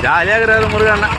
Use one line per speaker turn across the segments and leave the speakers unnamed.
ஜாலியாகிறாரு முருகண்ணா.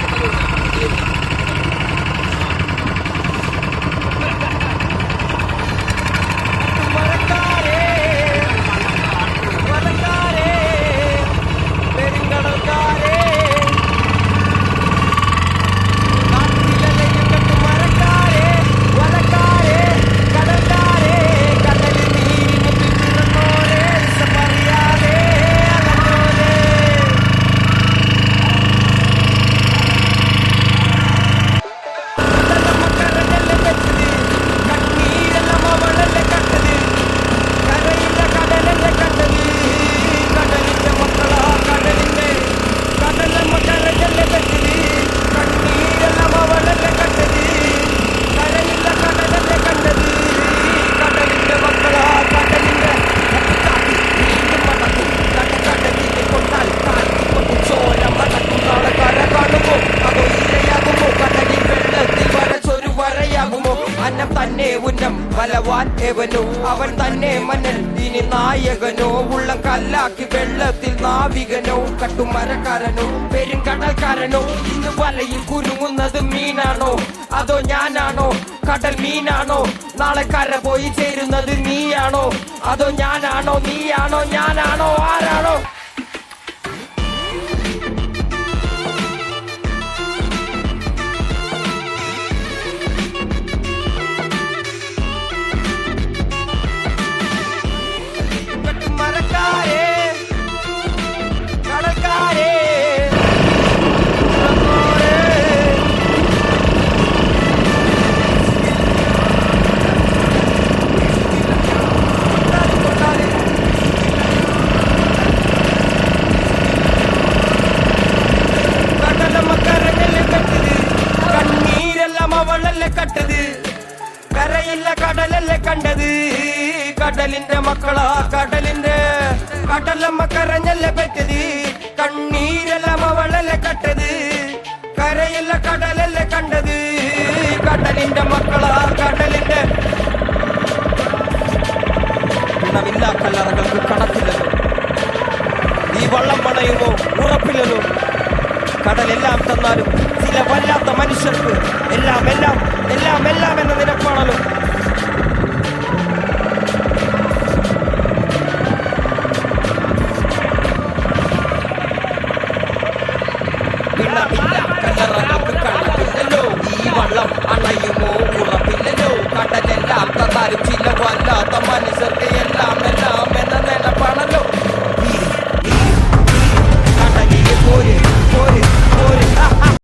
ബലവാൻ എവനോ അവൻ തന്നെ മന്നൻ ഇനി നായകനോ ഉള്ളം കല്ലാക്കി വെള്ളത്തിൽ നാവികനോ കട്ടുമരക്കാരനോ പെരുങ്കടൽക്കാരനോ ഇന്ന് വലയിൽ കുരുങ്ങുന്നത് മീനാണോ അതോ ഞാനാണോ കടൽ മീനാണോ നാളെ കര പോയി ചേരുന്നത് നീയാണോ അതോ ഞാനാണോ നീയാണോ ഞാനാണോ ആരാണോ കരയില്ല കടലല്ലേ കണ്ടത് കടലിന്റെ മക്കളാ കടലിന്റെ കടലമ്മ കരഞ്ഞല്ലേ പറ്റത് കണ്ണീരെല്ലാം അവളല്ലേ കട്ടത് കരയില്ല കടലല്ലേ കണ്ടത് കടലിന്റെ മക്കളാ കടലിന്റെ ഗുണമില്ല കല്ലറകൾക്ക് കണക്കില്ലല്ലോ ഈ വള്ളം പണയുമോ ഉറപ്പില്ലല്ലോ കടലെല്ലാം തന്നാലും ചില വല്ലാത്ത മനുഷ്യർക്ക് എല്ലാം എല്ലാം എല്ലാം എല്ലാം എന്ന നിരപ്പാണല്ലോ കല്ലറകൾക്ക് കണക്കില്ലല്ലോ ഈ വള്ളം അണയുമോ ഉറപ്പില്ലല്ലോ കടലെല്ലാം തന്നാലും ചില വല്ലാത്ത മനുഷ്യർക്ക്